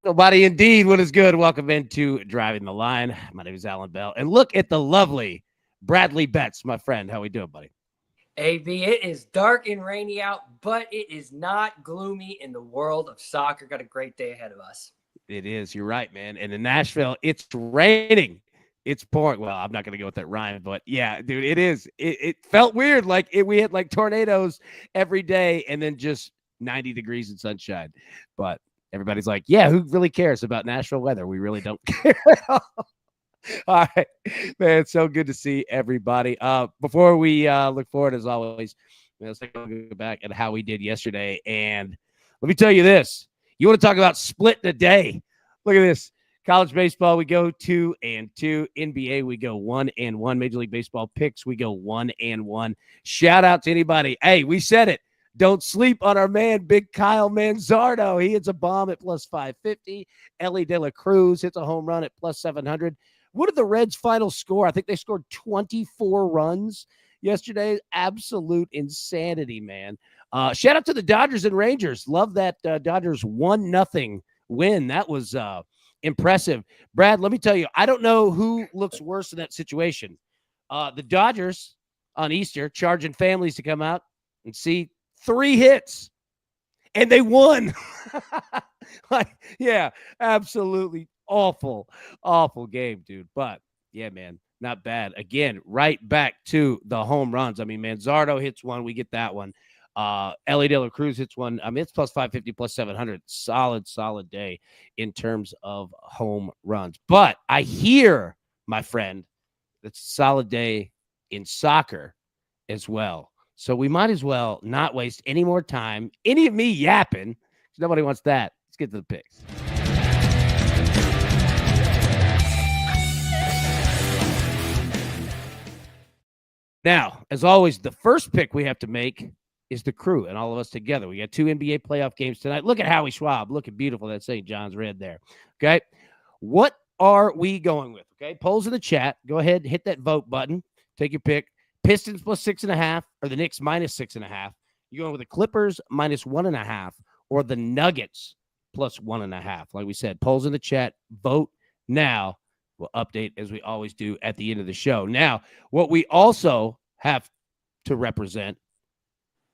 Nobody indeed. What is good? Welcome into Driving the Line. My name is Alan Bell. And look at the lovely Bradley Betts, my friend. How we doing, buddy? AB, it is dark and rainy out, but it is not gloomy in the world of soccer. Got a great day ahead of us. It is. You're right, man. And in Nashville, it's raining. It's pouring. Well, I'm not going to go with that rhyme, but yeah, dude, it is. It felt weird. We had like tornadoes every day and then just 90 degrees and sunshine. But everybody's like, yeah, who really cares about Nashville weather? We really don't care at all. All right, man. It's so good to see everybody. Before we look forward, as always, let's take a look back at how we did yesterday. And let me tell you this: you want to talk about splitting a day? Look at this. College baseball, we go 2-2. NBA, we go 1-1. Major League Baseball picks, we go 1-1. Shout out to anybody. Hey, we said it. Don't sleep on our man, Big Kyle Manzardo. He hits a bomb at plus 550. Ellie De La Cruz hits a home run at plus 700. What did the Reds' final score? I think they scored 24 runs yesterday. Absolute insanity, man. Shout out to the Dodgers and Rangers. Love that Dodgers 1-0 win. That was impressive. Brad, let me tell you, I don't know who looks worse in that situation. The Dodgers on Easter charging families to come out and see 3 hits, and they won. Yeah, absolutely awful game, dude. But yeah, man, not bad. Again, right back to the home runs. I mean, Manzardo hits one, we get that one. Ellie De La Cruz hits one. I mean, it's plus 550, plus 700. Solid day in terms of home runs. But I hear, my friend, it's a solid day in soccer as well. So we might as well not waste any more time, any of me yapping, because nobody wants that. Let's get to the picks. Now, as always, the first pick we have to make is the crew and all of us together. We got 2 NBA playoff games tonight. Look at Howie Schwab. Looking beautiful. That St. John's red there. Okay. What are we going with? Okay. Polls in the chat. Go ahead, hit that vote button. Take your pick. Pistons plus 6.5 or the Knicks minus 6.5. You going with the Clippers minus 1.5 or the Nuggets plus 1.5. Like we said, polls in the chat. Vote now. We'll update as we always do at the end of the show. Now, what we also have to represent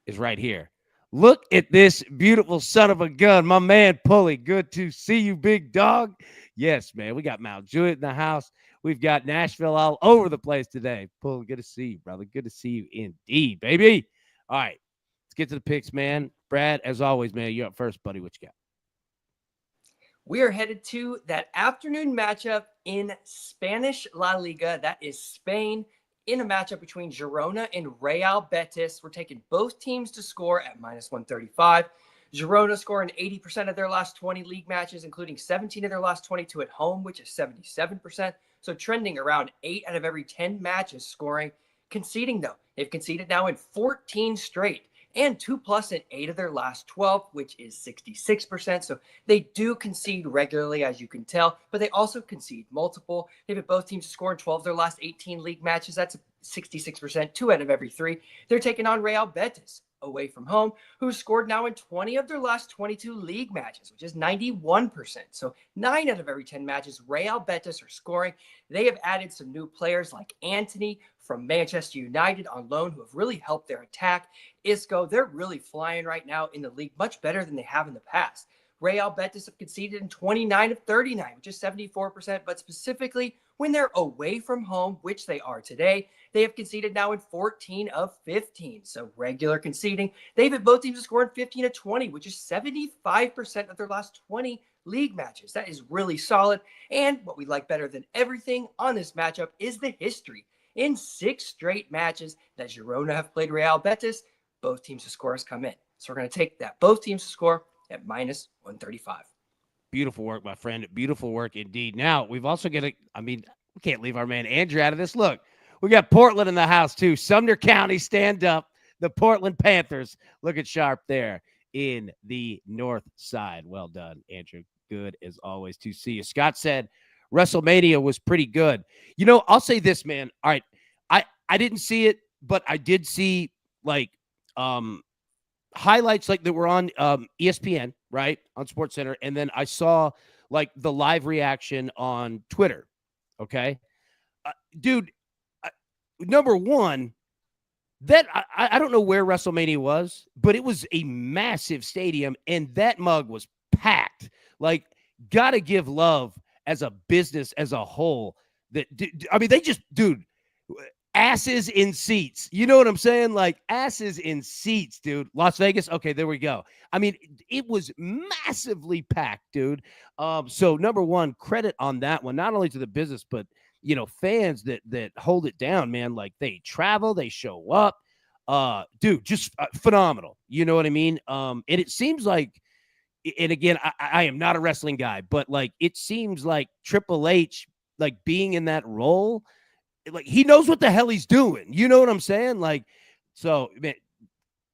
is right here. Look at this beautiful son of a gun. My man, Pulley. Good to see you, big dog. Yes, man. We got Mount Jewett in the house. We've got Nashville all over the place today. Pulley, good to see you, brother. Good to see you indeed, baby. All right. Let's get to the picks, man. Brad, as always, man, you're up first, buddy. What you got? We are headed to that afternoon matchup in Spanish La Liga. That is Spain in a matchup between Girona and Real Betis. We're taking both teams to score at minus 135. Girona scoring 80% of their last 20 league matches, including 17 of their last 22 at home, which is 77%. So trending around 8 out of every 10 matches scoring. Conceding, though, they've conceded now in 14 straight. And 2+ in 8 of their last 12, which is 66%. So they do concede regularly, as you can tell, but they also concede multiple. They've had both teams to score in 12 of their last 18 league matches. That's 66%, 2 out of every 3. They're taking on Real Betis away from home, who's scored now in 20 of their last 22 league matches, which is 91%. So 9 out of every 10 matches, Real Betis are scoring. They have added some new players like Anthony from Manchester United on loan who have really helped their attack. Isco, they're really flying right now in the league, much better than they have in the past. Real Betis have conceded in 29 of 39, which is 74%, but specifically when they're away from home, which they are today, they have conceded now in 14 of 15. So regular conceding. They've had both teams scoring 15 of 20, which is 75% of their last 20 league matches. That is really solid. And what we like better than everything on this matchup is the history. In 6 straight matches that Girona have played Real Betis, both teams to score has come in. So we're going to take that. Both teams to score at minus 135. Beautiful work, my friend. Beautiful work indeed. Now, we've also got we can't leave our man Andrew out of this. Look, we got Portland in the house, too. Sumner County, stand up. The Portland Panthers looking sharp there in the north side. Well done, Andrew. Good as always to see you. Scott said WrestleMania was pretty good. You know, I'll say this, man. All right, I didn't see it, but I did see highlights like that were on ESPN, right, on SportsCenter, and then I saw like the live reaction on Twitter. Okay. Dude, number one, that I don't know where WrestleMania was, but it was a massive stadium, and that mug was packed. Like, gotta give love as a business as a whole. That I mean, they just, dude, asses in seats. You know what I'm saying? Like asses in seats, dude. Las Vegas. Okay, there we go. I mean, it was massively packed, dude. So number one, credit on that one, not only to the business, but fans that hold it down, man. Like they travel, they show up. Dude, just phenomenal. You know what I mean? And it seems like, and again, I am not a wrestling guy, but like it seems like Triple H, like being in that role, like he knows what the hell he's doing. You know what I'm saying? Like, so man,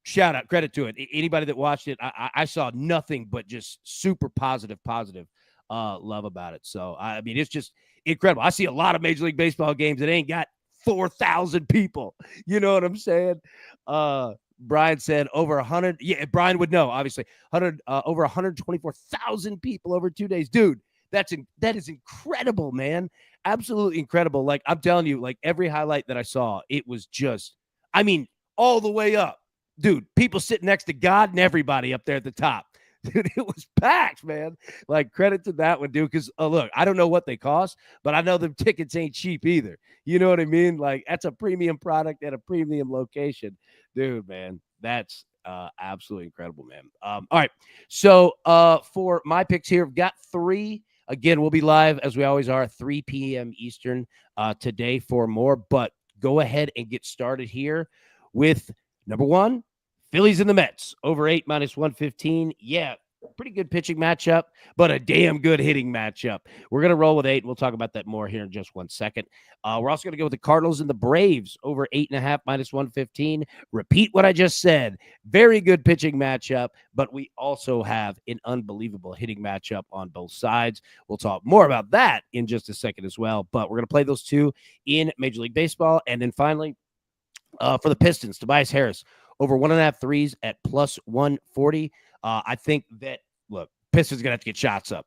shout out, credit to it. Anybody that watched it, I saw nothing but just super positive love about it. So I mean, it's just incredible. I see a lot of Major League Baseball games that ain't got 4,000 people. You know what I'm saying? Brian said over 100. Yeah, Brian would know, obviously. Over 124,000 people over 2 days. Dude, that is incredible, man. Absolutely incredible. Like, I'm telling you, like, every highlight that I saw, it was just, I mean, all the way up. Dude, people sitting next to God and everybody up there at the top. Dude, it was packed, man. Like, credit to that one, dude, because, look, I don't know what they cost, but I know them tickets ain't cheap either. You know what I mean? Like, that's a premium product at a premium location. Dude, man, that's absolutely incredible, man. All right, so for my picks here, I've got 3. Again, we'll be live, as we always are, 3 p.m. Eastern today for more. But go ahead and get started here with number 1, Phillies and the Mets, over 8 minus 115. Yeah, pretty good pitching matchup, but a damn good hitting matchup. We're going to roll with 8. We'll talk about that more here in just 1 second. We're also going to go with the Cardinals and the Braves, over 8.5 minus 115. Repeat what I just said. Very good pitching matchup, but we also have an unbelievable hitting matchup on both sides. We'll talk more about that in just a second as well, but we're going to play those 2 in Major League Baseball. And then finally, for the Pistons, Tobias Harris, over 1.5 threes at plus 140. I think that, look, Pistons are going to have to get shots up.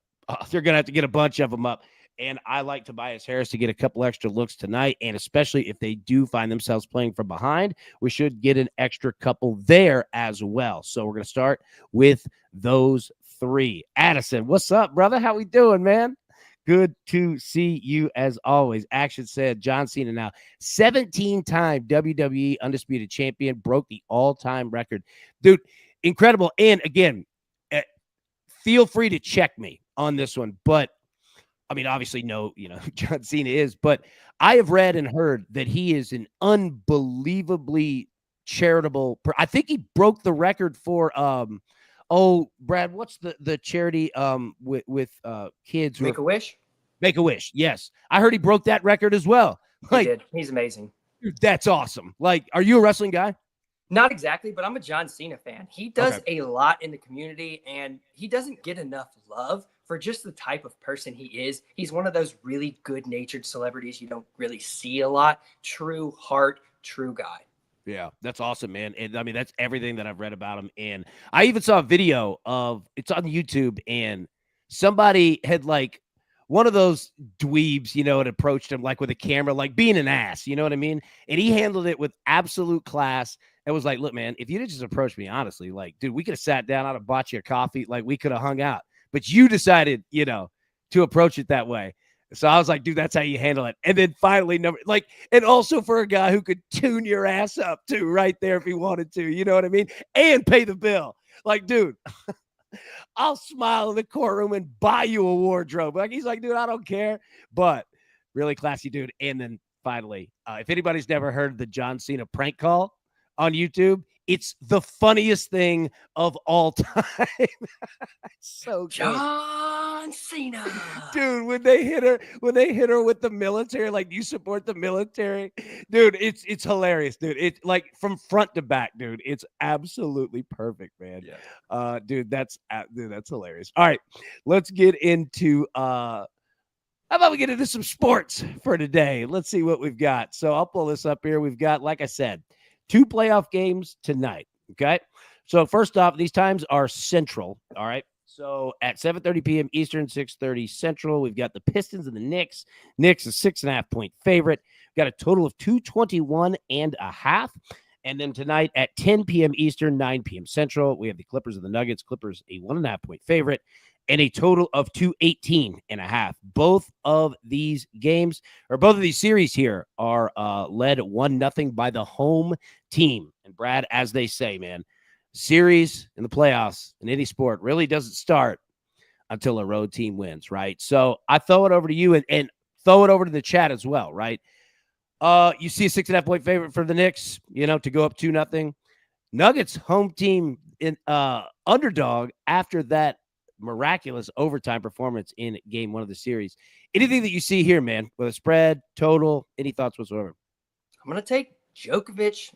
They're going to have to get a bunch of them up. And I like Tobias Harris to get a couple extra looks tonight. And especially if they do find themselves playing from behind, we should get an extra couple there as well. So we're going to start with those 3. Addison, what's up, brother? How we doing, man? Good to see you as always. Action said John Cena now 17-time WWE Undisputed Champion, broke the all-time record. Dude, incredible. And again, feel free to check me on this one. But, I mean, obviously, no, John Cena is. But I have read and heard that he is an unbelievably charitable. I think he broke the record for Brad, what's the charity with kids? Make-A-Wish? Make-A-Wish, yes. I heard he broke that record as well. He did. He's amazing. Dude, that's awesome. Like, are you a wrestling guy? Not exactly, but I'm a John Cena fan. He does a lot in the community, and he doesn't get enough love for just the type of person he is. He's one of those really good-natured celebrities you don't really see a lot. True heart, true guy. Yeah, that's awesome, man. And I mean, that's everything that I've read about him. And I even saw a video it's on YouTube, and somebody had like one of those dweebs, had approached him like with a camera, like being an ass, you know what I mean? And he handled it with absolute class. It was like, look, man, if you didn't just approach me, honestly, like, dude, we could have sat down, I'd have bought you a coffee, like we could have hung out. But you decided, to approach it that way. So I was like, dude, that's how you handle it. And then finally, and also for a guy who could tune your ass up too, right there if he wanted to, you know what I mean? And pay the bill. Like, dude, I'll smile in the courtroom and buy you a wardrobe. Like, he's like, dude, I don't care. But really classy dude. And then finally, if anybody's never heard the John Cena prank call on YouTube, it's the funniest thing of all time. So good. John Cena. Dude, when they hit her with the military, like, you support the military, dude, it's hilarious, dude. It's like from front to back, dude. It's absolutely perfect, man. Yeah. Dude, that's hilarious. All right, let's get into how about we get into some sports for today? Let's see what we've got. So I'll pull this up here. We've got, like I said, 2 playoff games tonight. Okay. So first off, these times are central. All right. So at 7:30 p.m. Eastern, 6:30 Central, we've got the Pistons and the Knicks. Knicks a 6.5-point favorite. Got a total of 221.5. And then tonight at 10 p.m. Eastern, 9 p.m. Central, we have the Clippers and the Nuggets. Clippers a 1.5-point favorite and a total of 218.5. Both of these games, or both of these series here, are led 1-0 by the home team. And Brad, as they say, man, series in the playoffs in any sport really doesn't start until a road team wins, right? So I throw it over to you and throw it over to the chat as well, right? You see a 6.5-point favorite for the Knicks, to go up 2-0. Nuggets home team in underdog after that miraculous overtime performance in game 1 of the series. Anything that you see here, man, with a spread, total, any thoughts whatsoever? I'm going to take Jokic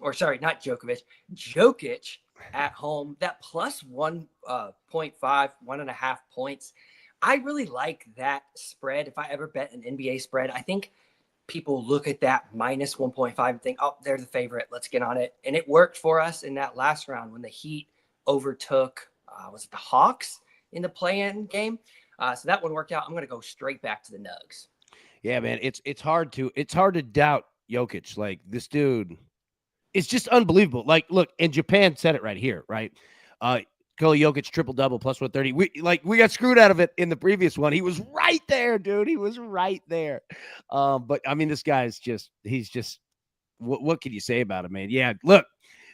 at home. That plus 1.5, 1.5 points. I really like that spread. If I ever bet an NBA spread, I think people look at that minus 1.5 and think, oh, they're the favorite. Let's get on it. And it worked for us in that last round when the Heat overtook, was it the Hawks in the play-in game? So that one worked out. I'm going to go straight back to the Nugs. Yeah, man, it's hard to doubt Jokic. Like, this dude, it's just unbelievable. Like, look, and Japan said it right here, right? Nikola Jokic triple-double plus 130. We got screwed out of it in the previous one. He was right there, dude. He was right there. But, I mean, this guy's he's just what can you say about him, man? Yeah, look,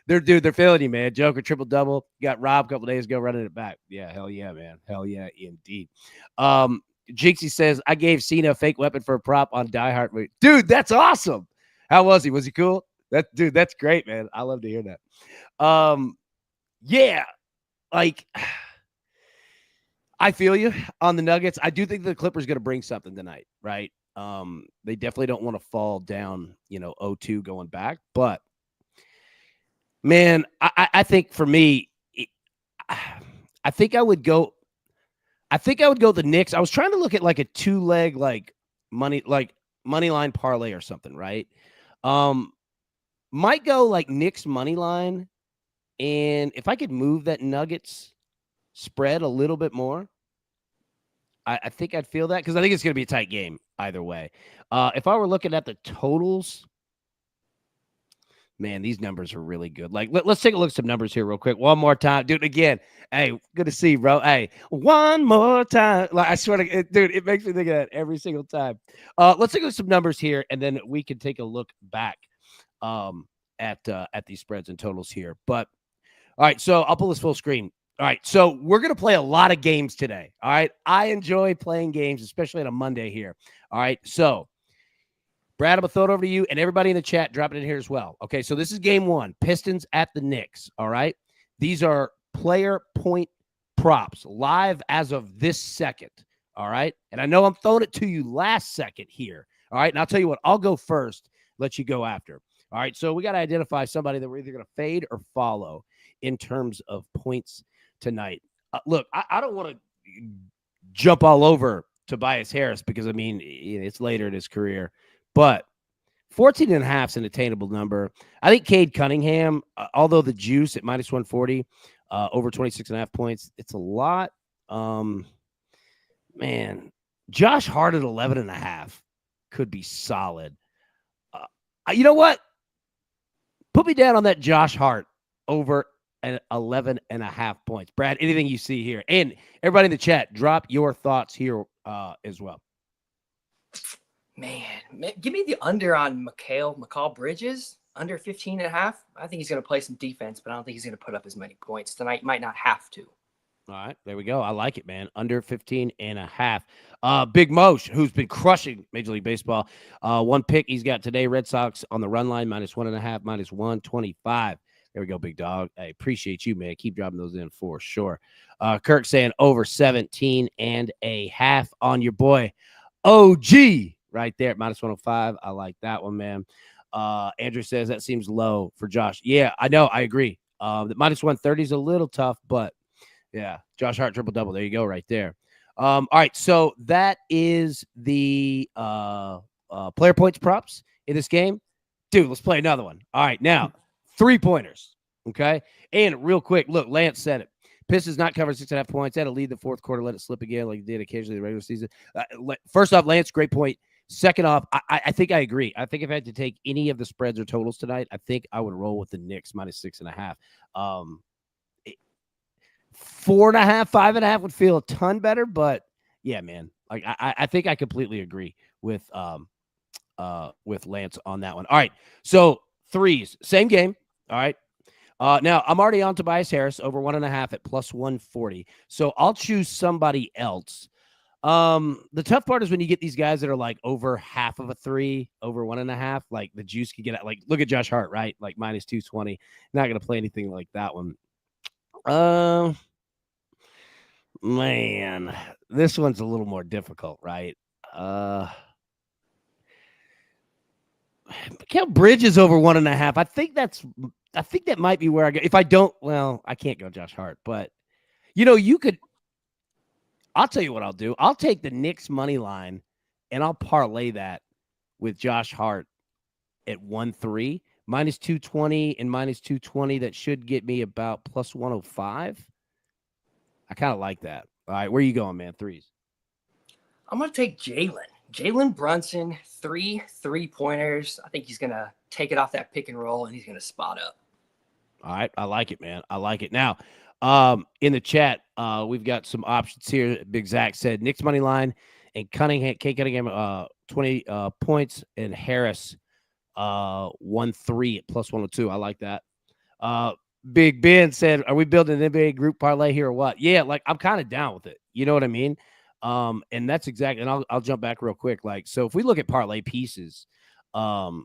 they're feeling you, man. Joker triple-double. Got robbed a couple days ago running it back. Yeah, hell yeah, man. Hell yeah, indeed. Jinxie says, I gave Cena a fake weapon for a prop on Die Hard movie. Dude, that's awesome. How was he? Was he cool? That's great, man. I love to hear that. Yeah. Like, I feel you on the Nuggets. I do think the Clippers going to bring something tonight, right? They definitely don't want to fall down, 0-2 going back. But, man, I think for me, I think I would go the Knicks. I was trying to look at like a 2-leg money line parlay or something, right? Might go like Knicks money line. And if I could move that Nuggets spread a little bit more, I think I'd feel that, because I think it's going to be a tight game either way. If I were looking at the totals, man, these numbers are really good. Like, let's take a look at some numbers here real quick. One more time. Dude, again, hey, good to see you, bro. Hey, one more time. Like, I swear to dude, it makes me think of that every single time. Let's take a look at some numbers here, and then we can take a look back at these spreads and totals here. But all right, so I'll pull this full screen. All right, so we're going to play a lot of games today. All right, I enjoy playing games, especially on a Monday here. All right, so Brad, I'm going to throw it over to you, and everybody in the chat, drop it in here as well. Okay, so this is game 1, Pistons at the Knicks. All right, these are player point props live as of this second. All right, and I know I'm throwing it to you last second here. All right, and I'll tell you what, I'll go first, let you go after. All right, so we got to identify somebody that we're either going to fade or follow in terms of points tonight. Look, I don't want to jump all over Tobias Harris because, I mean, it's later in his career, but 14.5 is an attainable number. I think Cade Cunningham, although the juice at minus 140, over 26.5 points, it's a lot. Man, Josh Hart at 11.5 could be solid. You know what? Put me down on that Josh Hart over at 11.5 points. Brad, anything you see here? And everybody in the chat, drop your thoughts here as well. Man, give me the under on Mikal Bridges, under 15.5. I think he's going to play some defense, but I don't think he's going to put up as many points tonight. Might not have to. All right, there we go. I like it, man. Under 15.5. Big Mosh, who's been crushing Major League Baseball. One pick he's got today, Red Sox on the run line, minus 1.5, minus 125. There we go, big dog. I appreciate you, man. Keep dropping those in for sure. Kirk saying over 17.5 on your boy OG right there at minus 105. I like that one, man. Andrew says that seems low for Josh. Yeah, I know. I agree. The minus 130 is a little tough, but yeah, Josh Hart triple-double. There you go right there. All right, so that is the player points props in this game. Dude, let's play another one. All right, now, 3-pointers, okay? And real quick, look, Lance said it. Pistons not covering 6.5 points. They had to lead the fourth quarter, let it slip again like they did occasionally in the regular season. First off, Lance, great point. Second off, I think I agree. I think if I had to take any of the spreads or totals tonight, I think I would roll with the Knicks -6.5. 4.5, 5.5 would feel a ton better, but yeah, man. Like I think I completely agree with Lance on that one. All right, so threes, same game. All right. Now I'm already on Tobias Harris over 1.5 at +140. So I'll choose somebody else. The tough part is when you get these guys that are like over half of a three, over 1.5, like the juice can get at, like, look at Josh Hart, right? Like -220. Not going to play anything like that one. Man, this one's a little more difficult, right? Count Bridges over 1.5. I think that might be where I go. If I don't, well, I can't go Josh Hart, but you could. I'll tell you what I'll do. I'll take the Knicks money line and I'll parlay that with Josh Hart at 1.3 -220 and -220. That should get me about +105. I kind of like that. All right, where are you going, man? Threes. I'm going to take Jalen Brunson, 3-3-pointers. I think he's going to take it off that pick and roll, and he's going to spot up. All right, I like it, man. I like it. Now, in the chat, we've got some options here. Big Zach said Knicks money line and Cunningham, 20 points, and Harris 1.3 at +102. I like that. Big Ben said, "Are we building an NBA group parlay here or what?" Yeah, like I'm kind of down with it. You know what I mean? And that's exactly. And I'll jump back real quick. Like, so if we look at parlay pieces, I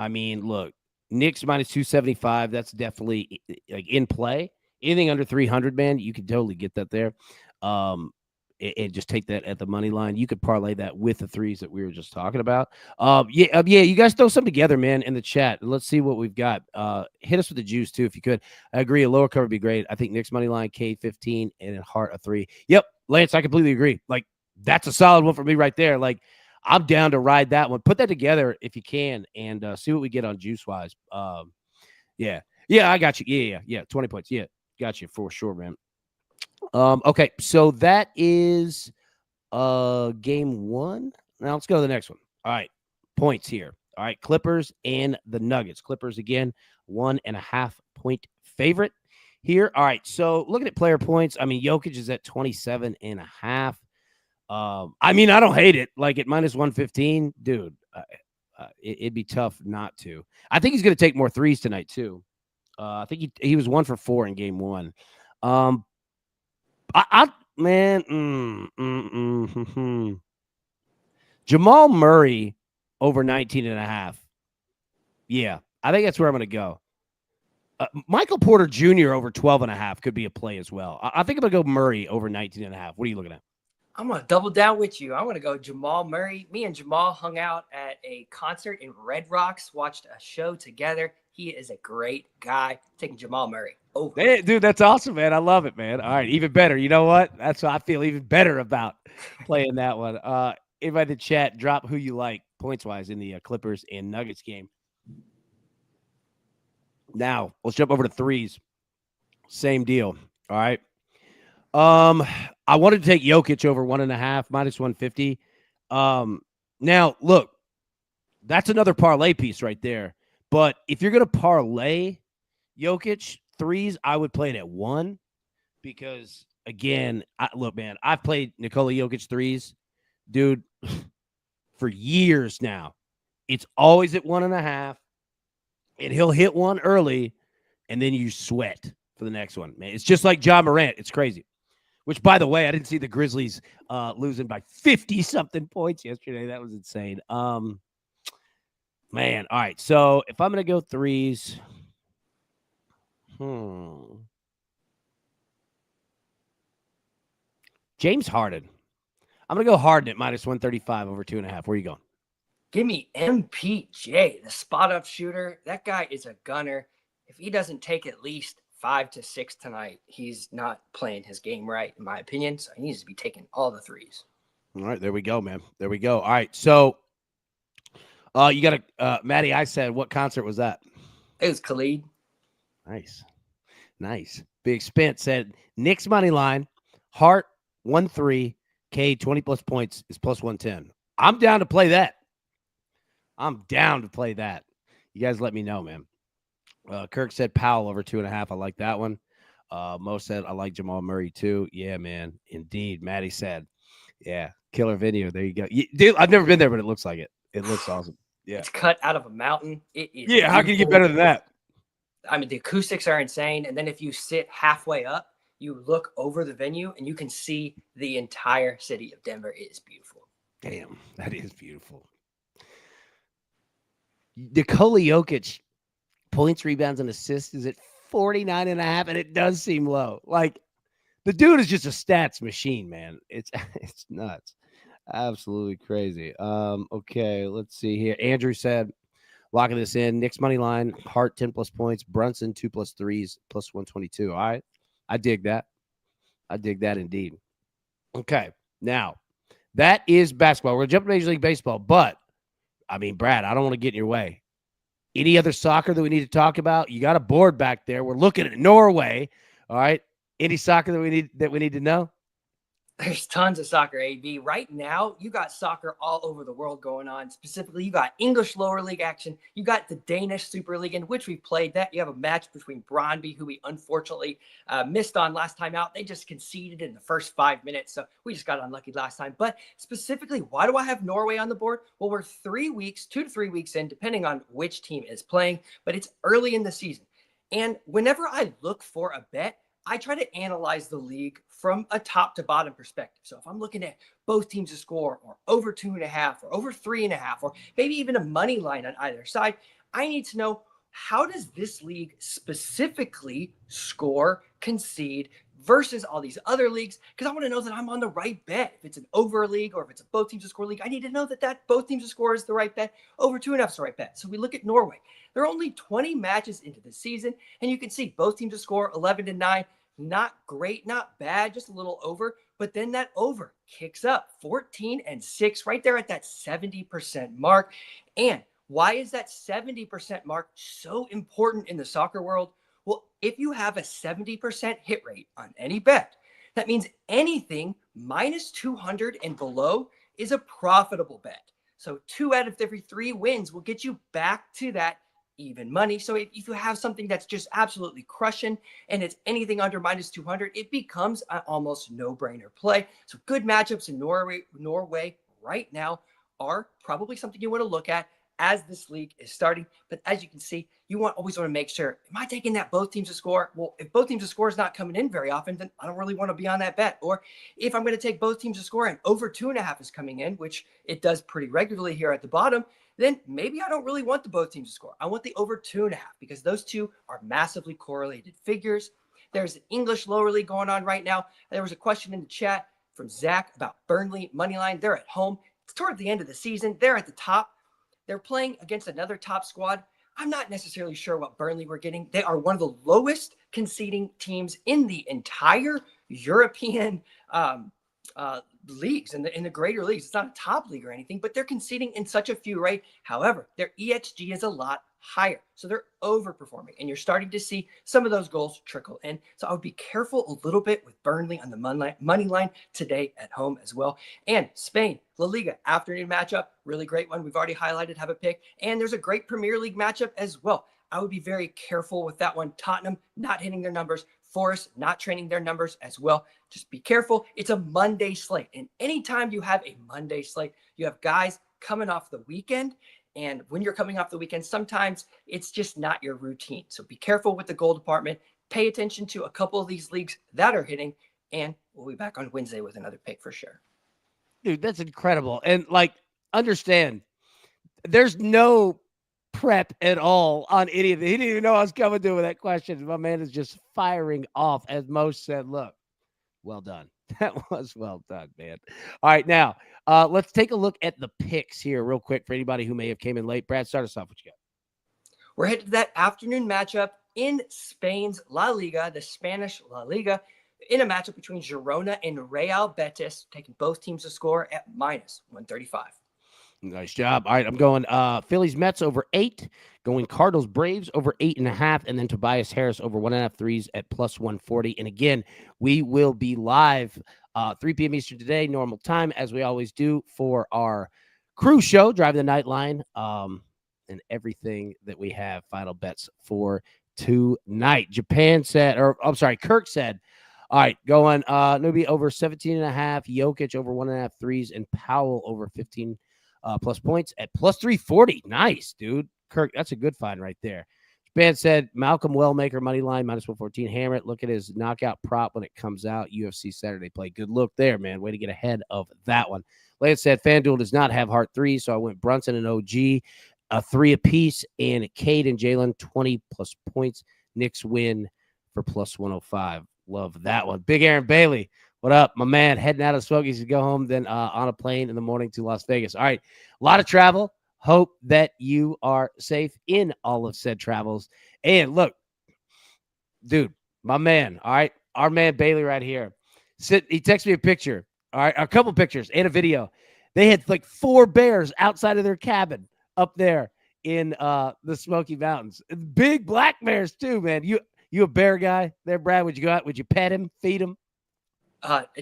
mean, look, Knicks -275. That's definitely like in play. Anything under 300, man, you can totally get that there. And just take that at the money line. You could parlay that with the threes that we were just talking about. Yeah. You guys throw something together, man, in the chat. Let's see what we've got. Hit us with the juice too, if you could. I agree. A lower cover would be great. I think Knicks money line, K15, and Hart a 3. Yep, Lance, I completely agree. Like, that's a solid one for me right there. Like, I'm down to ride that one. Put that together if you can, and see what we get on juice wise. Yeah, I got you. Yeah. 20 points. Yeah, got you for sure, man. Okay, so that is game one. Now let's go to the next one. All right, points here. All right, Clippers and the Nuggets. Clippers again, 1.5 point favorite here. All right, so looking at player points, I mean, Jokic is at 27.5. I mean, I don't hate it. Like at -115, dude, it'd be tough not to. I think he's going to take more threes tonight too. I think he was 1 for 4 in game one. Jamal Murray over 19.5. Yeah, I think that's where I'm going to go. Michael Porter Jr. over 12.5 could be a play as well. I think I'm going to go Murray over 19.5. What are you looking at? I'm going to double down with you. I'm going to go Jamal Murray. Me and Jamal hung out at a concert in Red Rocks, watched a show together. He is a great guy. Taking Jamal Murray over. Hey, dude, that's awesome, man. I love it, man. All right, even better. You know what? That's what I feel even better about playing that one. Invite the chat. Drop who you like points-wise in the Clippers and Nuggets game. Now, let's jump over to threes. Same deal. All right. I wanted to take Jokic over 1.5, -150. Now, look, that's another parlay piece right there. But if you're going to parlay Jokic threes, I would play it at 1 because, again, look, man, I've played Nikola Jokic threes, dude, for years now. It's always at 1.5, and he'll hit one early, and then you sweat for the next one, man. It's just like Ja Morant. It's crazy. Which, by the way, I didn't see the Grizzlies losing by 50-something points yesterday. That was insane. Man, all right. So if I'm going to go threes, James Harden. I'm going to go Harden at -135 over 2.5. Where are you going? Give me MPJ, the spot-up shooter. That guy is a gunner. If he doesn't take at least 5 to 6 tonight, he's not playing his game right, in my opinion. So he needs to be taking all the threes. All right, there we go, man. There we go. All right, so you got Maddie, I said, what concert was that? It was Khalid. Nice. Nice. Big Spence said Knicks money line, Hart 1-3, K 20 plus points is plus 110. I'm down to play that. I'm down to play that. You guys let me know, man. Kirk said Powell over 2.5. I like that one. Mo said I like Jamal Murray too. Yeah, man. Indeed. Maddie said, yeah, killer video. There you go. Dude, I've never been there, but it looks like it. It looks awesome. Yeah. It's cut out of a mountain. It is Yeah. How can you get better than that? I mean, the acoustics are insane. And then if you sit halfway up, you look over the venue and you can see the entire city of Denver. It is beautiful. Damn, that is beautiful. Nikola Jokic points, rebounds, and assists is at 49.5, and it does seem low. Like, the dude is just a stats machine, man. It's nuts. Absolutely crazy. Okay, let's see here. Andrew said, locking this in. Knicks money line, Hart 10 plus points, Brunson 2 plus threes, plus 122. All right. I dig that. I dig that indeed. Okay. Now, that is basketball. We're going to jump to Major League Baseball, but I mean, Brad, I don't want to get in your way. Any other soccer that we need to talk about? You got a board back there. We're looking at Norway. All right. Any soccer that we need to know? There's tons of soccer, AB. Right now, you got soccer all over the world going on. Specifically, you got English lower league action. You got the Danish Super League, in which we played that. You have a match between Brøndby, who we unfortunately missed on last time out. They just conceded in the first 5 minutes, so we just got unlucky last time. But specifically, why do I have Norway on the board? Well, we're 3 weeks, 2 to 3 weeks in, depending on which team is playing, but it's early in the season. And whenever I look for a bet, I try to analyze the league from a top to bottom perspective. So if I'm looking at both teams to score or over 2.5 or over 3.5, or maybe even a money line on either side, I need to know, how does this league specifically score, concede versus all these other leagues? Because I want to know that I'm on the right bet. If it's an over league or if it's a both teams to score league, I need to know that both teams to score is the right bet. Over 2.5 is the right bet. So we look at Norway. They're only 20 matches into the season, and you can see both teams to score 11-9. Not great, not bad, just a little over. But then that over kicks up 14-6, right there at that 70% mark. And why is that 70% mark so important in the soccer world? Well, if you have a 70% hit rate on any bet, that means anything minus 200 and below is a profitable bet. So 2 out of every 3 wins will get you back to that even money. So if you have something that's just absolutely crushing and it's anything under minus 200, it becomes an almost no-brainer play. So good matchups in Norway right now are probably something you want to look at as this league is starting. But as you can see, you always want to make sure, am I taking that both teams to score? Well, if both teams to score is not coming in very often, then I don't really want to be on that bet. Or if I'm going to take both teams to score and over 2.5 is coming in, which it does pretty regularly here at the bottom, then maybe I don't really want the both teams to score. I want the over 2.5 because those two are massively correlated figures. There's an English lower league going on right now. There was a question in the chat from Zach about Burnley moneyline. They're at home. It's toward the end of the season. They're at the top. They're playing against another top squad. I'm not necessarily sure what Burnley we're getting. They are one of the lowest conceding teams in the entire European leagues, in the greater leagues. It's not a top league or anything, but they're conceding in such a few, right? However, their EXG is a lot higher. So they're overperforming, and you're starting to see some of those goals trickle in. So I would be careful a little bit with Burnley on the money line today at home as well. And Spain, La Liga, afternoon matchup, really great one. We've already highlighted, have a pick. And there's a great Premier League matchup as well. I would be very careful with that one. Tottenham not hitting their numbers. Forest not training their numbers as well. Just be careful. It's a Monday slate. And anytime you have a Monday slate, you have guys coming off the weekend. And when you're coming off the weekend, sometimes it's just not your routine. So be careful with the goal department. Pay attention to a couple of these leagues that are hitting. And we'll be back on Wednesday with another pick for sure. Dude, that's incredible. And understand, there's no prep at all on any of it. He didn't even know I was coming to with that question. My man is just firing off, as Mo said. Look, well done. That was well done, man. All right, now let's take a look at the picks here real quick for anybody who may have came in late. Brad, start us off. What you got? We're headed to that afternoon matchup in Spain's La Liga, the Spanish La Liga, in a matchup between Girona and Real Betis, taking both teams to score at minus 135. Nice job. All right, I'm going Phillies Mets over 8, going Cardinals Braves over 8.5, and then Tobias Harris over 1.5 threes at plus 140. And again, we will be live 3 p.m. Eastern today, normal time, as we always do for our crew show, Driving the Night Line, and everything that we have. Final bets for tonight. Japan said, or I'm sorry, Kirk said, all right, going Nubi over 17.5, Jokic over 1.5 threes, and Powell over 15 plus points at plus 340. Nice, dude. Kirk, that's a good find right there. Japan said Malcolm Wellmaker money line minus 114. Hammer it. Look at his knockout prop when it comes out. UFC Saturday play. Good look there, man. Way to get ahead of that one. Lance said FanDuel does not have heart threes, so I went Brunson and OG, a 3 apiece, and Cade and Jalen 20 plus points. Knicks win for plus 105. Love that one. Big Aaron Bailey. What up, my man? Heading out of Smokies to go home, then on a plane in the morning to Las Vegas. All right, a lot of travel. Hope that you are safe in all of said travels. And look, dude, my man, all right, our man Bailey right here. He texted me a picture, all right, a couple pictures and a video. They had like 4 bears outside of their cabin up there in the Smoky Mountains. Big black bears too, man. You a bear guy there, Brad? Would you go out? Would you pet him, feed him?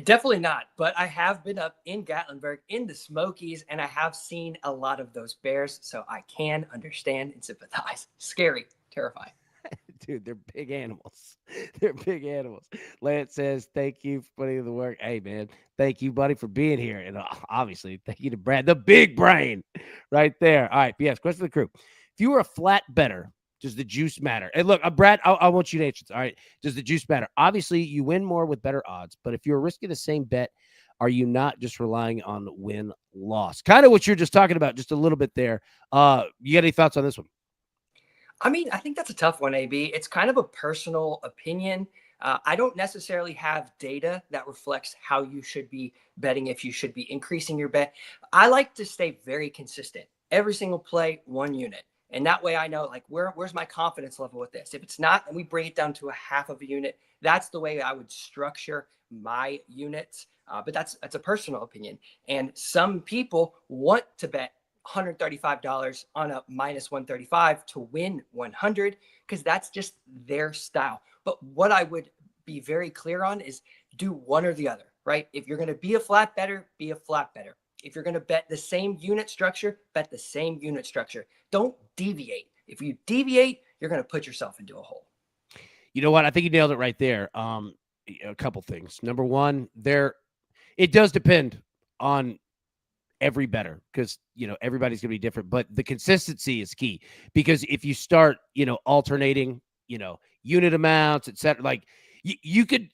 Definitely not, but I have been up in Gatlinburg in the Smokies, and I have seen a lot of those bears, so I can understand and sympathize. Scary, terrifying. Dude, they're big animals. They're big animals. Lance says, thank you for putting in the work. Hey, man, thank you, buddy, for being here. And obviously, thank you to Brad, the big brain right there. All right, yes, question of the crew. If you were a flat better, does the juice matter? And look, Brad, I want you to answer this. All right. Does the juice matter? Obviously, you win more with better odds, but if you're risking the same bet, are you not just relying on win-loss? Kind of what you're just talking about just a little bit there. You got any thoughts on this one? I mean, I think that's a tough one, AB. It's kind of a personal opinion. I don't necessarily have data that reflects how you should be betting, if you should be increasing your bet. I like to stay very consistent. Every single play, 1 unit. And that way I know, like, where's my confidence level with this? If it's not, and we bring it down to a half of a unit, that's the way I would structure my units. But that's a personal opinion. And some people want to bet $135 on a minus 135 to win 100 because that's just their style. But what I would be very clear on is do one or the other, right? If you're going to be a flat better, be a flat better. If you're going to bet the same unit structure, bet the same unit structure. Don't deviate. If you deviate, you're going to put yourself into a hole. You know what? I think you nailed it right there. A couple things. Number one, it does depend on every better because, everybody's going to be different, but the consistency is key because if you start, alternating, unit amounts, et cetera, like you could,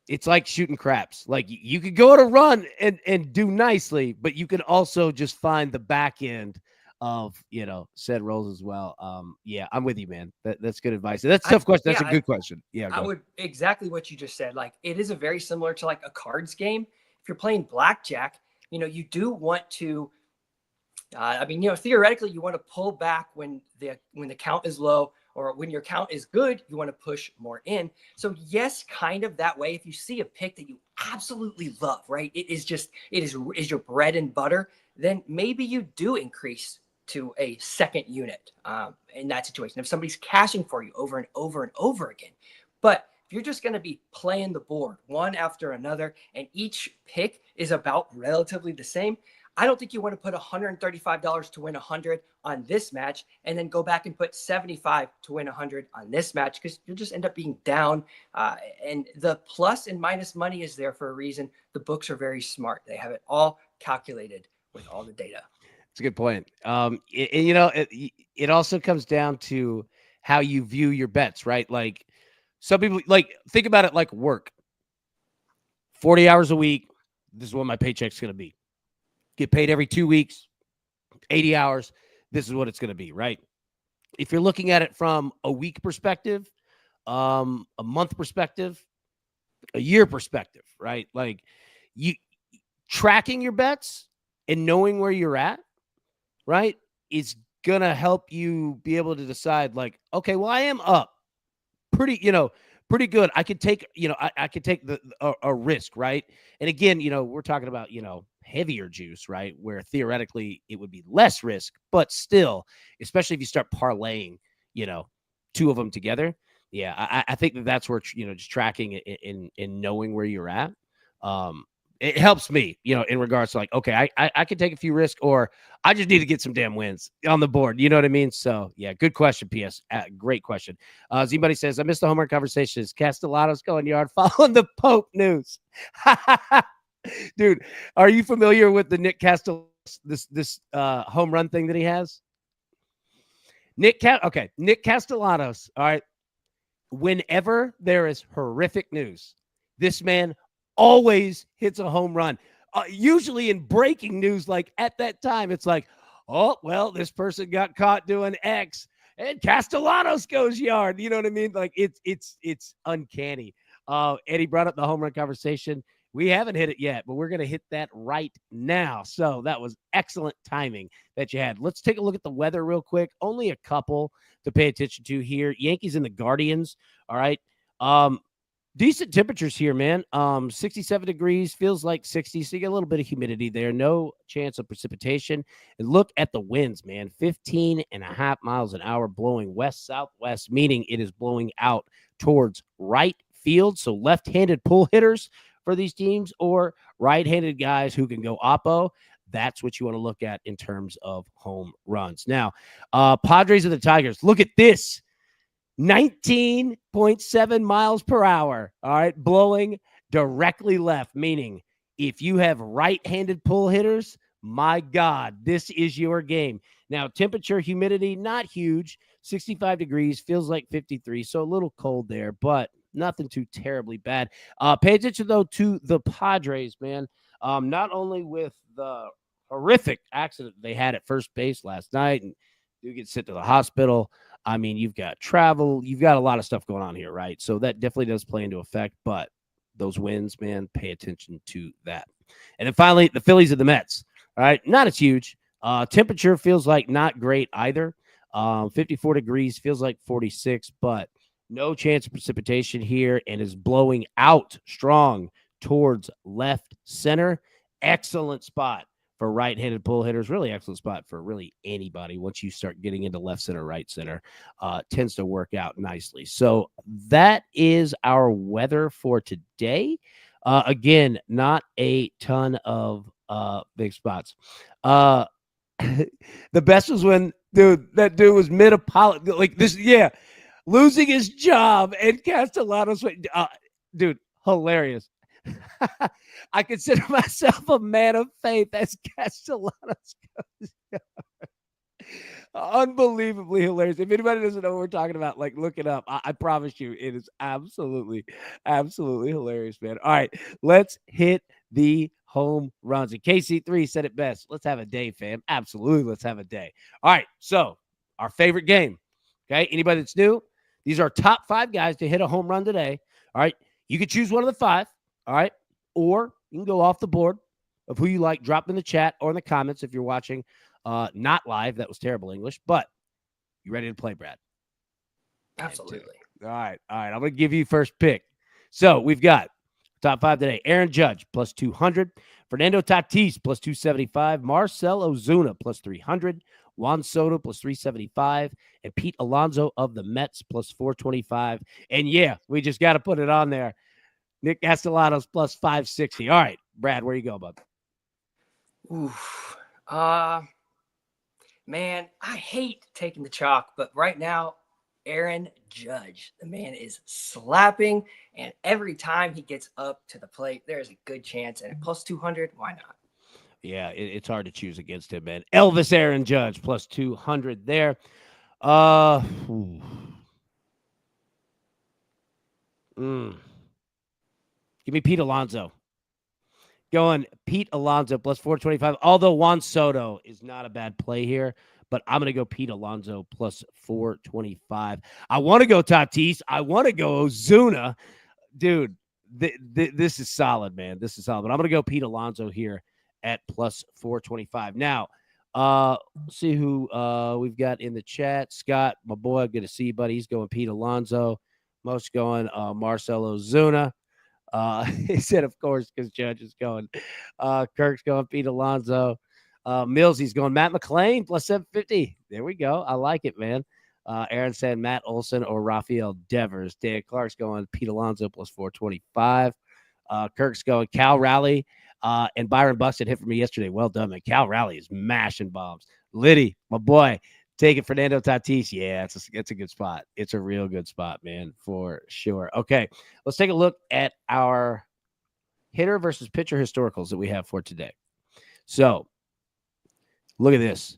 it's like shooting craps. Like you could go on a run and do nicely, but you can also just find the back end of, said rolls as well. Yeah, I'm with you, man. That's good advice. That's a tough question. That's a good question. Yeah. I would exactly what you just said. Like it is a very similar to like a cards game. If you're playing blackjack, you do want to, theoretically you want to pull back when the count is low, or when your count is good, you want to push more in. So yes, kind of that way. If you see a pick that you absolutely love, right? It is your bread and butter, then maybe you do increase to a second unit in that situation. If somebody's cashing for you over and over and over again. But if you're just going to be playing the board one after another, and each pick is about relatively the same, I don't think you want to put $135 to win 100 on this match and then go back and put 75 to win 100 on this match because you'll just end up being down. And the plus and minus money is there for a reason. The books are very smart. They have it all calculated with all the data. It's a good point. It also comes down to how you view your bets, right? Like some people think about it like work. 40 hours a week. This is what my paycheck's going to be. Get paid every 2 weeks, 80 hours. This is what it's going to be, right? If you're looking at it from a week perspective, a month perspective, a year perspective, right? Like you tracking your bets and knowing where you're at, right, is going to help you be able to decide like, okay, well, I am up pretty good. I could take, I could take a risk, right? And again, we're talking about, heavier juice, right? Where theoretically it would be less risk, but still, especially if you start parlaying, two of them together. Yeah, I think that's where, just tracking in knowing where you're at. Um, it helps me, in regards to like, okay, I can take a few risks, or I just need to get some damn wins on the board. You know what I mean? So yeah, good question, PS. Great question. Anybody says, I missed the homework conversation. Is Castellanos going yard following the Pope news? Dude, are you familiar with the Nick Castellanos, this home run thing that he has? Nick Castellanos, all right. Whenever there is horrific news, this man always hits a home run. Usually in breaking news, like at that time, it's like, oh, well, this person got caught doing X and Castellanos goes yard. You know what I mean? Like it's uncanny. Eddie brought up the home run conversation. We haven't hit it yet, but we're going to hit that right now. So that was excellent timing that you had. Let's take a look at the weather real quick. Only a couple to pay attention to here. Yankees and the Guardians. All right. Decent temperatures here, man. 67 degrees, feels like 60. So you get a little bit of humidity there. No chance of precipitation. And look at the winds, man. 15.5 miles an hour blowing west-southwest, meaning it is blowing out towards right field. So left-handed pull hitters for these teams, or right-handed guys who can go oppo. That's what you want to look at in terms of home runs. Now, Padres and the Tigers. Look at this. 19.7 miles per hour. All right. Blowing directly left, meaning if you have right-handed pull hitters, my God, this is your game. Now, temperature, humidity, not huge. 65 degrees, feels like 53. So a little cold there, but nothing too terribly bad. Pay attention, though, to the Padres, man. Not only with the horrific accident they had at first base last night, and you get sent to the hospital. I mean, you've got travel, you've got a lot of stuff going on here, right? So that definitely does play into effect, but those wins, man, pay attention to that. And then finally, the Phillies and the Mets. All right, not as huge. Temperature feels like not great either. 54 degrees, feels like 46, but no chance of precipitation here, and is blowing out strong towards left center. Excellent spot for right-handed pull hitters. Really excellent spot for really anybody. Once you start getting into left center, right center, tends to work out nicely. So that is our weather for today. Again, not a ton of big spots. The best was when, that dude was mid-apology. Like this, yeah, losing his job, and Castellanos, dude, hilarious. I consider myself a man of faith as Castellanos goes. Unbelievably hilarious. If anybody doesn't know what we're talking about, like, look it up. I promise you, it is absolutely, absolutely hilarious, man. All right, let's hit the home runs. And KC3 said it best. Let's have a day, fam. Absolutely, let's have a day. All right, so our favorite game. Okay, anybody that's new, these are top 5 guys to hit a home run today. All right, you can choose one of the 5. All right, or you can go off the board of who you like. Drop in the chat or in the comments if you're watching not live. That was terrible English, but you ready to play, Brad? Absolutely. All right. I'm going to give you first pick. So we've got top 5 today. Aaron Judge, plus 200. Fernando Tatis, plus 275. Marcell Ozuna, plus 300. Juan Soto, plus 375. And Pete Alonso of the Mets, plus 425. And yeah, we just got to put it on there. Nick Castellanos, plus 560. All right, Brad, where you go, bud? Oof. Man, I hate taking the chalk, but right now, Aaron Judge, the man is slapping, and every time he gets up to the plate, there's a good chance. And at plus 200, why not? Yeah, it's hard to choose against him, man. Elvis Aaron Judge, plus 200 there. Give me Pete Alonso. Going Pete Alonso, plus 425. Although Juan Soto is not a bad play here, but I'm going to go Pete Alonso, plus 425. I want to go Tatis. I want to go Ozuna. Dude, this is solid, man. This is solid. But I'm going to go Pete Alonso here at plus 425. Now, let's see who we've got in the chat. Scott, my boy, good to see you, buddy. He's going Pete Alonso. Most going Marcell Ozuna. He said, of course, because Judge is going. Kirk's going Pete Alonso. Millsy's going Matt McClain plus 750. There we go. I like it, man. Aaron said Matt Olson or Rafael Devers. Dan Clark's going Pete Alonso plus 425. Kirk's going Cal Raleigh. And Byron Buxton hit for me yesterday. Well done, man. Cal Raleigh is mashing bombs. Liddy, my boy, take it. Fernando Tatis. Yeah, it's a good spot. It's a real good spot, man, for sure. Okay, let's take a look at our hitter versus pitcher historicals that we have for today. So, look at this.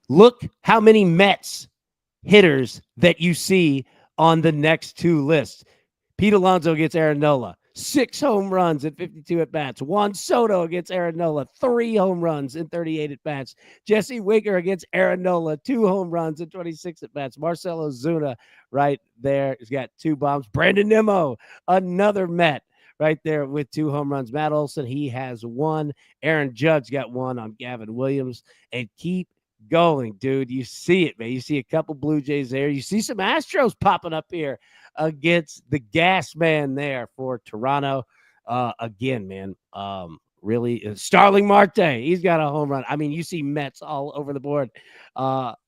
Look how many Mets hitters that you see on the next two lists. Pete Alonso against Aaron Nola, 6 home runs in 52 at-bats. Juan Soto against Aaron Nola, 3 home runs in 38 at-bats. Jesse Winker against Aaron Nola, 2 home runs in 26 at-bats. Marcell Ozuna right there has got 2 bombs. Brandon Nimmo, another Met right there with 2 home runs. Matt Olson, he has 1. Aaron Judge got 1 on Gavin Williams. And keep going, dude. You see it, man. You see a couple Blue Jays there. You see some Astros popping up here against the gas man there for Toronto. Again, man, really Starling Marte. He's got a home run. I mean, you see Mets all over the board.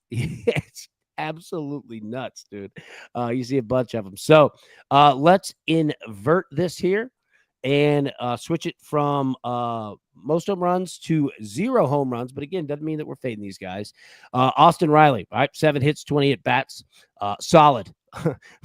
It's absolutely nuts, dude. You see a bunch of them. So let's invert this here and switch it from most home runs to 0 home runs. But again, doesn't mean that we're fading these guys. Austin Riley, all right, 7 hits, 20 at bats. Solid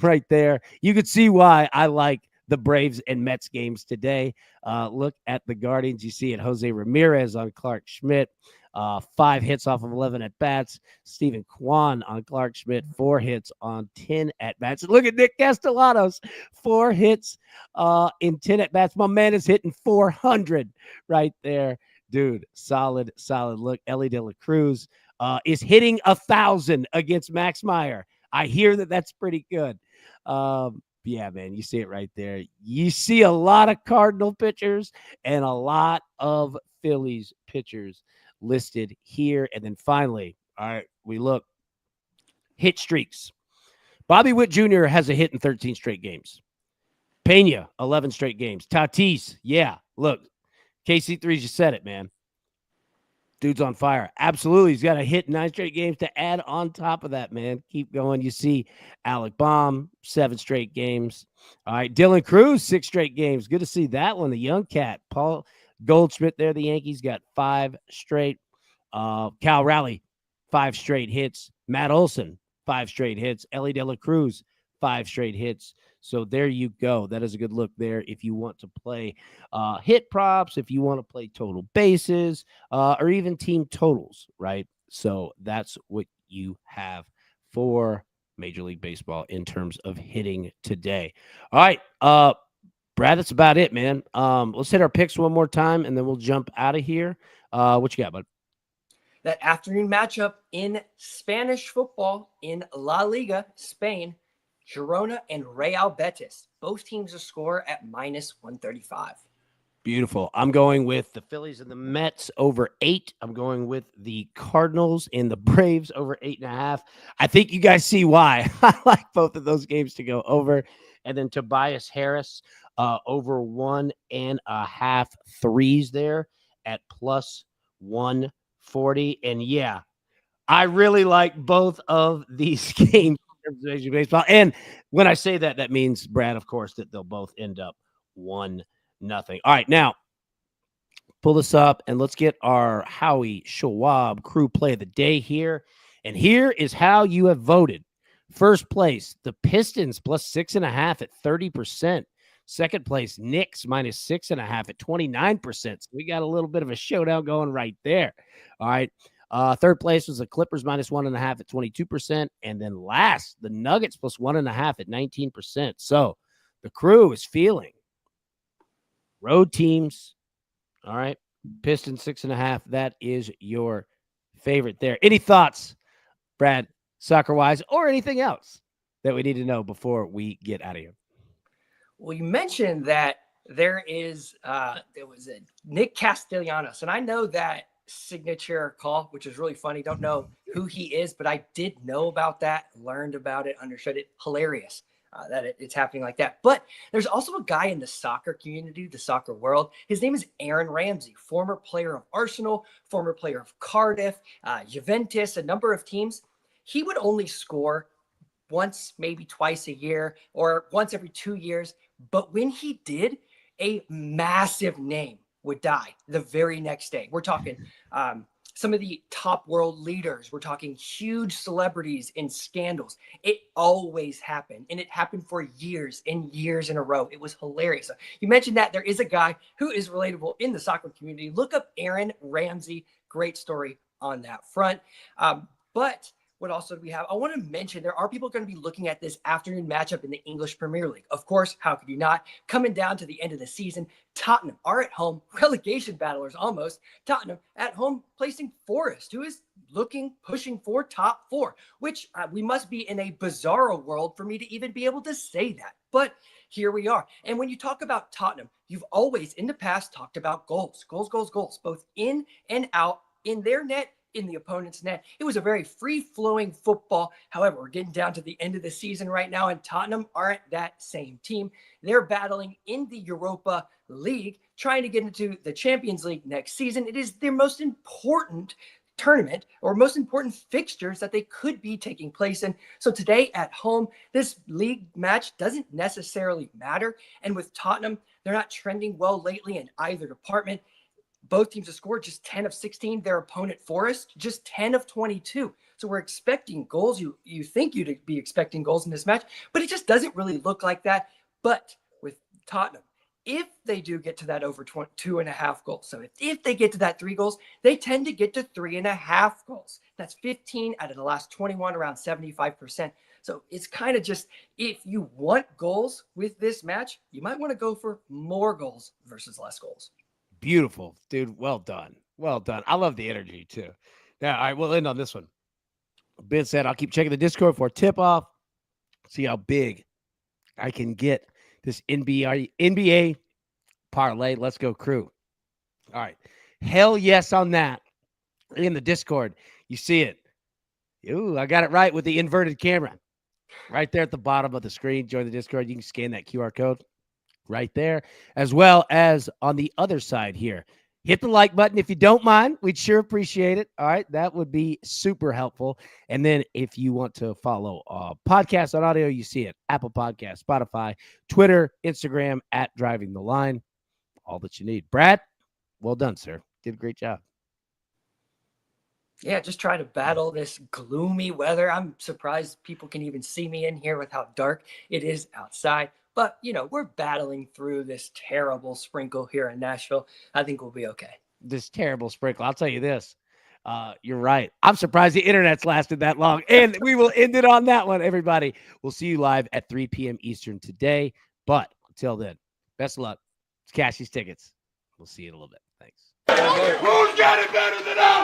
right there. You could see why I like the Braves and Mets games today. Look at the Guardians. You see it. Jose Ramirez on Clark Schmidt. 5 hits off of 11 at-bats. Stephen Kwan on Clark Schmidt, 4 hits on 10 at-bats. And look at Nick Castellanos, 4 hits in 10 at-bats. My man is hitting 400 right there. Dude, solid look. Ellie De La Cruz is hitting 1,000 against Max Meyer. I hear that that's pretty good. Yeah, man, you see it right there. You see a lot of Cardinal pitchers and a lot of Phillies pitchers listed here. And then finally, all right, we look hit streaks. Bobby Witt Jr. has a hit in 13 straight games. Pena, 11 straight games. Tatis, yeah, look, KC3 just said it, man. Dude's on fire. Absolutely. He's got a hit in 9 straight games to add on top of that, man. Keep going. You see Alec Baum, 7 straight games. All right. Dylan Cruz, 6 straight games. Good to see that one. The young cat. Paul Goldschmidt there. The Yankees got 5 straight. Cal Raleigh, 5 straight hits. Matt Olson, 5 straight hits. Ellie De La Cruz, 5 straight hits. So there you go. That is a good look there if you want to play hit props, if you want to play total bases, or even team totals, right? So that's what you have for Major League Baseball in terms of hitting today. All right, Brad, that's about it, man. Let's hit our picks one more time, and then we'll jump out of here. What you got, bud? That afternoon matchup in Spanish football in La Liga, Spain, Girona and Real Betis. Both teams to score at -135. Beautiful. I'm going with the Phillies and the Mets over 8. I'm going with the Cardinals and the Braves over 8.5. I think you guys see why I like both of those games to go over. And then Tobias Harris over 1.5 threes there at +140. And yeah, I really like both of these games. Major Baseball. And when I say that, that means, Brad, of course, that they'll both end up 1-0. All right, now pull this up and let's get our Howie Schwab crew play of the day here. And here is how you have voted. First place, the Pistons +6.5 at 30%. Second place, Knicks -6.5 at 29%. So we got a little bit of a showdown going right there. All right. Third place was the Clippers -1.5 at 22%. And then last, the Nuggets +1.5 at 19%. So the crew is feeling road teams. All right. Pistons 6.5. That is your favorite there. Any thoughts, Brad, soccer wise, or anything else that we need to know before we get out of here? Well, you mentioned that there was a Nick Castellanos, and I know that signature call, which is really funny. Don't know who he is, but I did know about that, learned about it, understood it. Hilarious. that it's happening like that. But there's also a guy in the soccer community, the soccer world. His name is Aaron Ramsey, former player of Arsenal, former player of Cardiff, Juventus, a number of teams. He would only score once, maybe twice a year, or once every 2 years. But when he did, a massive name would die the very next day. We're talking some of the top world leaders. We're talking huge celebrities and scandals. It always happened, and it happened for years and years in a row. It was hilarious. You mentioned that there is a guy who is relatable in the soccer community. Look up Aaron Ramsey. Great story on that front. But what also do we have? I want to mention there are people going to be looking at this afternoon matchup in the English Premier League. Of course, how could you not? Coming down to the end of the season, Tottenham are at home, relegation battlers almost. Tottenham at home placing Forest, who is pushing for top 4, which we must be in a bizarro world for me to even be able to say that. But here we are. And when you talk about Tottenham, you've always in the past talked about goals, both in and out, in their net, in the opponent's net. It was a very free-flowing football. However, we're getting down to the end of the season right now, and Tottenham aren't that same team. They're battling in the Europa League, trying to get into the Champions League next season. It is their most important tournament or most important fixtures that they could be taking place in. So today at home, this league match doesn't necessarily matter. And with Tottenham, they're not trending well lately in either department. Both teams have scored just 10 of 16. Their opponent, Forest, just 10 of 22. So we're expecting goals. You think you'd be expecting goals in this match, but it just doesn't really look like that. But with Tottenham, if they do get to that over 2.5 goals, so if they get to that 3 goals, they tend to get to 3.5 goals. That's 15 out of the last 21, around 75%. So it's kind of just, if you want goals with this match, you might want to go for more goals versus less goals. Beautiful, dude. Well done. Well done. I love the energy too. Now, all right, we'll end on this one. Ben said, I'll keep checking the Discord for tip off. See how big I can get this NBA parlay. Let's go, crew. All right. Hell yes on that. In the Discord, you see it. Ooh, I got it right with the inverted camera. Right there at the bottom of the screen. Join the Discord. You can scan that QR code right there, as well as on the other side here. Hit the like button if you don't mind. We'd sure appreciate it. All right. That would be super helpful. And then if you want to follow podcasts on audio, you see it. Apple Podcasts, Spotify, Twitter, Instagram, at Driving the Line. All that you need. Brad, well done, sir. Did a great job. Yeah, just try to battle this gloomy weather. I'm surprised people can even see me in here with how dark it is outside. But, we're battling through this terrible sprinkle here in Nashville. I think we'll be okay. This terrible sprinkle. I'll tell you this. You're right. I'm surprised the internet's lasted that long. And we will end it on that one, everybody. We'll see you live at 3 p.m. Eastern today. But until then, best of luck. Cash these tickets. We'll see you in a little bit. Thanks. Who's got it better than us?